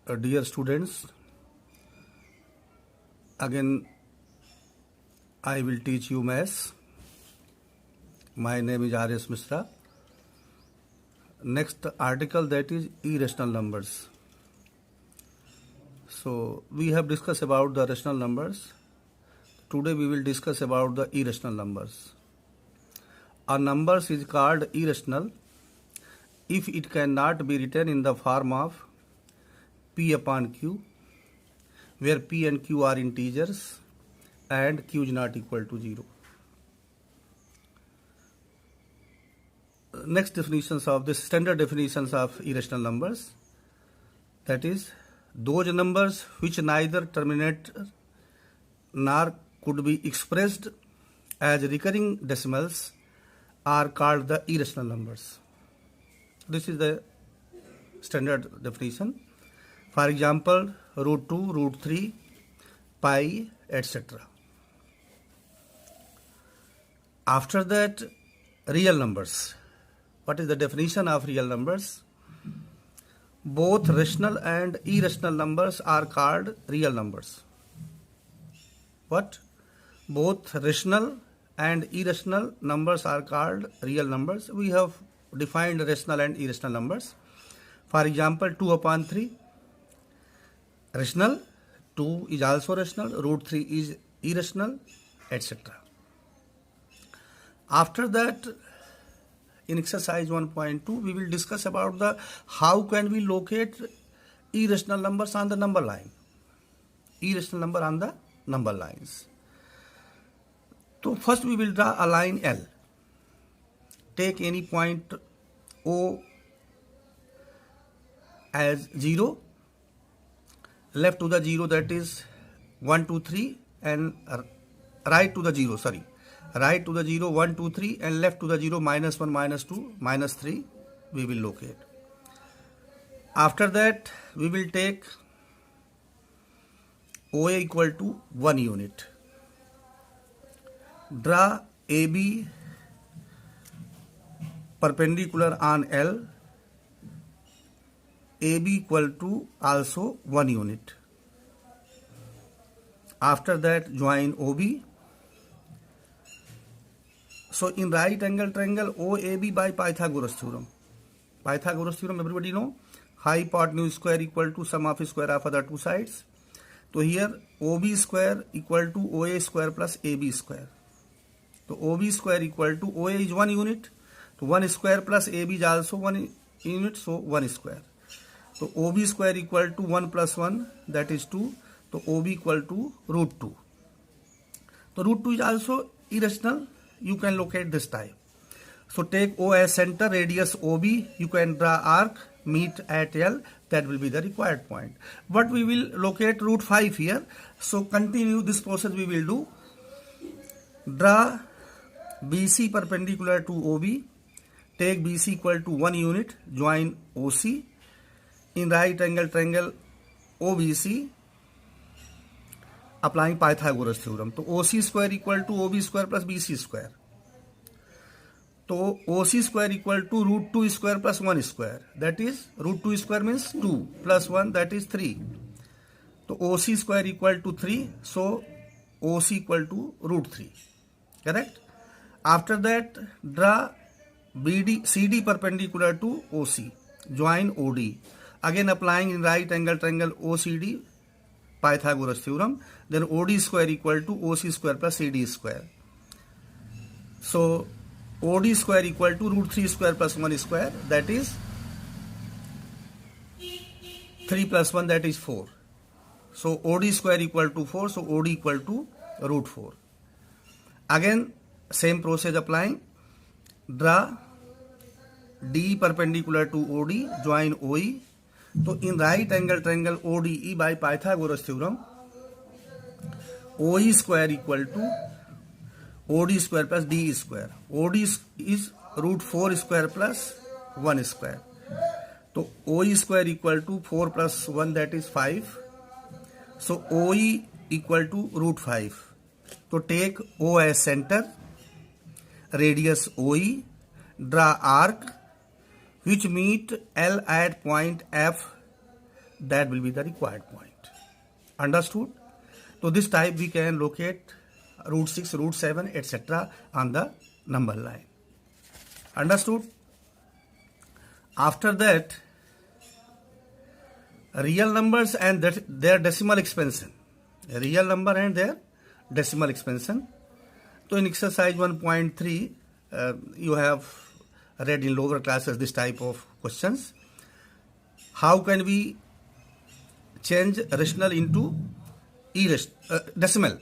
Dear students, again I will teach you maths. My name is R.S. Mishra. Next article, that is irrational numbers. So we have discussed about the rational numbers. Today we will discuss about the irrational numbers. A number is called irrational if it cannot be written in the form of P upon Q, where P and Q are integers and Q is not equal to 0. Next definitions of this standard definitions of irrational numbers, that is those numbers which neither terminate nor could be expressed as recurring decimals are called the irrational numbers. This is the standard definition. For example, root 2, root 3, pi, etc. After that, real numbers. What is the definition of real numbers? Both rational and irrational numbers are called real numbers. What? Both rational and irrational numbers are called real numbers. We have defined rational and irrational numbers. For example, 2 upon 3, rational, 2 is also rational, root 3 is irrational, etc. After that, in exercise 1.2, we will discuss about the how can we locate irrational numbers on the number line. Irrational number on the number lines. So first we will draw a line L. Take any point O as 0. Left to the 0, that is 1, 2, 3, and right to the 0, right to the 0, 1, 2, 3, and left to the 0, minus 1, minus 2, minus 3, we will locate. After that, we will take OA equal to 1 unit. Draw AB perpendicular on L. AB equal to also 1 unit. After that, join OB. So in right angle triangle OAB by Pythagoras theorem. Pythagoras theorem, everybody know, hypotenuse square equal to sum of square of other two sides. So here OB square equal to OA square plus AB square. So OB square equal to OA is 1 unit. So 1 square plus AB is also 1 unit, so 1 square. So OB square equal to 1 plus 1, that is 2. So OB equal to root 2. So root 2 is also irrational. You can locate this type. So take O as center, radius OB. You can draw arc, meet at L. That will be the required point. But we will locate root 5 here. So continue this process we will do. Draw BC perpendicular to OB. Take BC equal to 1 unit. Join OC. In right angle triangle OBC, applying Pythagoras theorem. So OC square equal to OB square plus BC square. So OC square equal to root 2 square plus 1 square. That is root 2 square means 2 plus 1, that is 3. So OC square equal to 3. So OC equal to root 3. Correct? After that, draw CD perpendicular to OC. Join OD. Again applying in right angle triangle OCD, Pythagoras theorem. Then OD square equal to OC square plus CD square. So OD square equal to root 3 square plus 1 square, that is 3 plus 1, that is 4. So OD square equal to 4, so OD equal to root 4. Again same process applying. Draw D perpendicular to OD, join OE. So in right angle triangle ODE by Pythagoras theorem, OE square equal to OD square plus DE square. OD is root 4 square plus 1 square. So OE square equal to 4 plus 1, that is 5. So OE equal to root 5. So take O as center, radius OE, draw arc which meet L at point F that will be the required point. Understood? So this type we can locate root 6, root 7, etc. on the number line. Understood? After that, real numbers and their decimal expansion. A real number and their decimal expansion. So in exercise 1.3, you have read in lower classes this type of questions. How can we change rational into decimal?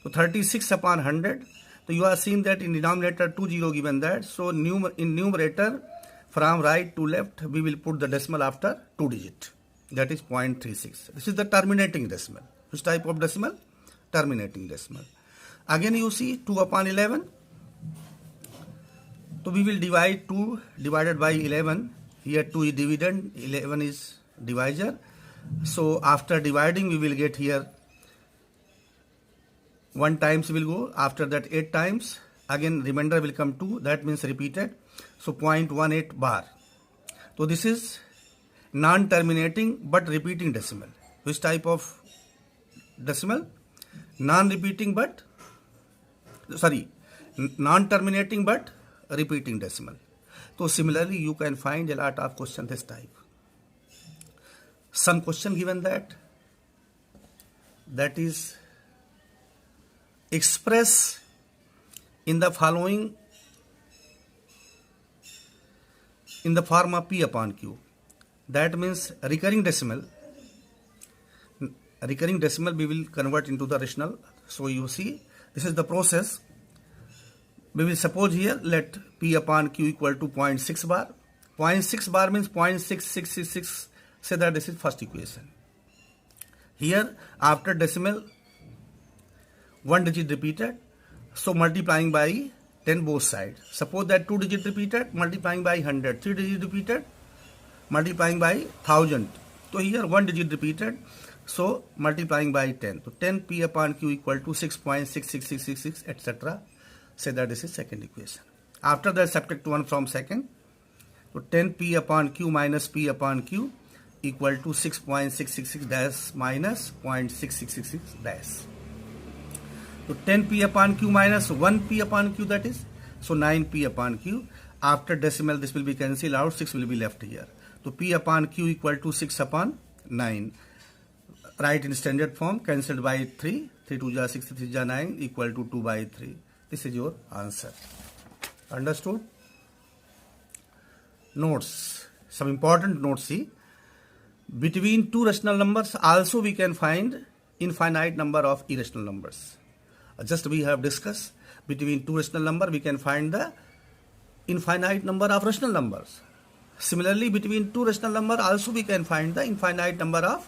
So 36 upon 100. So you are seeing that in denominator 20 given that. So in numerator from right to left we will put the decimal after 2 digit. That is 0.36. This is the terminating decimal. Which type of decimal? Terminating decimal. Again you see 2 upon 11. So we will divide 2 divided by 11. Here 2 is dividend, 11 is divisor. So after dividing we will get here 1 times will go. After that 8 times. Again remainder will come 2. That means repeated. So 0.18 bar. So this is non-terminating but repeating decimal. Which type of decimal? Non-terminating but repeating decimal. So similarly you can find a lot of questions this type. Some question given that is express in the following in the form of P upon Q. That means recurring decimal we will convert into the rational. So you see this is the process. We will suppose here let P upon Q equal to 0.6 bar. 0.6 bar means 0.6666. Say that this is first equation. Here after decimal 1 digit repeated. So multiplying by 10 both sides. Suppose that 2 digit repeated, multiplying by 100. 3 digit repeated, multiplying by 1000. So here 1 digit repeated. So multiplying by 10. So 10 P upon Q equal to 6.66666 etc. Say that this is second equation. After that subtract 1 from second. So 10 P upon Q minus P upon Q equal to 6.666 dash minus 0.6666 dash. So 10 P upon Q minus 1 P upon Q, that is. So 9 P upon Q. After decimal this will be cancelled out. 6 will be left here. So P upon Q equal to 6 upon 9. Write in standard form. Cancelled by 3. 3 2 ja 6, 3 ja 9 equal to 2 by 3. This is your answer. Understood? Notes. Some important notes. See. Between two rational numbers also we can find infinite number of irrational numbers. Just we have discussed between two rational numbers we can find the infinite number of rational numbers. Similarly between two rational numbers also we can find the infinite number of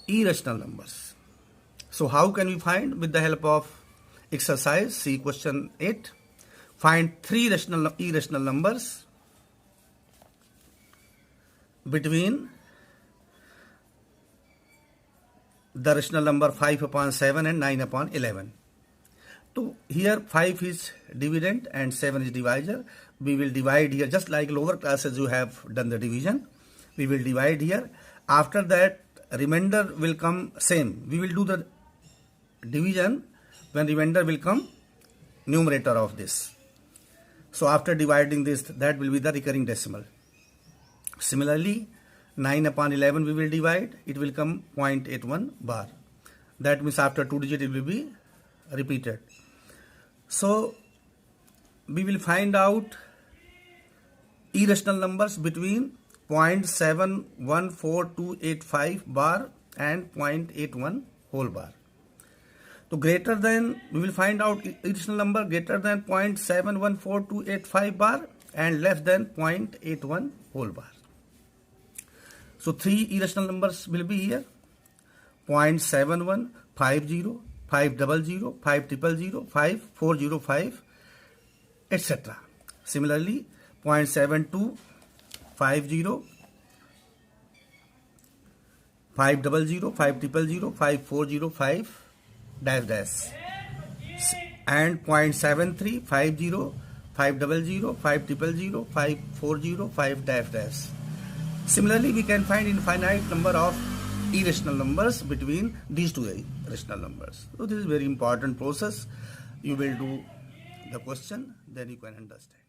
irrational numbers. So how can we find? With the help of exercise. See question 8. Find 3 irrational numbers between the rational number 5 upon 7 and 9 upon 11. So here 5 is dividend and 7 is divisor. We will divide here just like lower classes you have done the division. We will divide here. After that remainder will come same. We will do the division when remainder will come numerator of this. So after dividing this, that will be the recurring decimal. Similarly 9 upon 11 we will divide, it will come 0.81 bar. That means after 2 digit it will be repeated. So we will find out irrational numbers between 0.714285 bar and 0.81 whole bar. So greater than, we will find out irrational number greater than 0.714285 bar and less than 0.81 whole bar. So 3 irrational numbers will be here: 0.71, 50, 500, 5000, 5405, etc. Similarly 0.72, 50, 500, 5000, 5405 dash dash, and 0.73, 50, 500, 5000, 5405 dash dash. Similarly, we can find infinite number of irrational numbers between these two rational numbers. So this is very important process. You will do the question, then you can understand.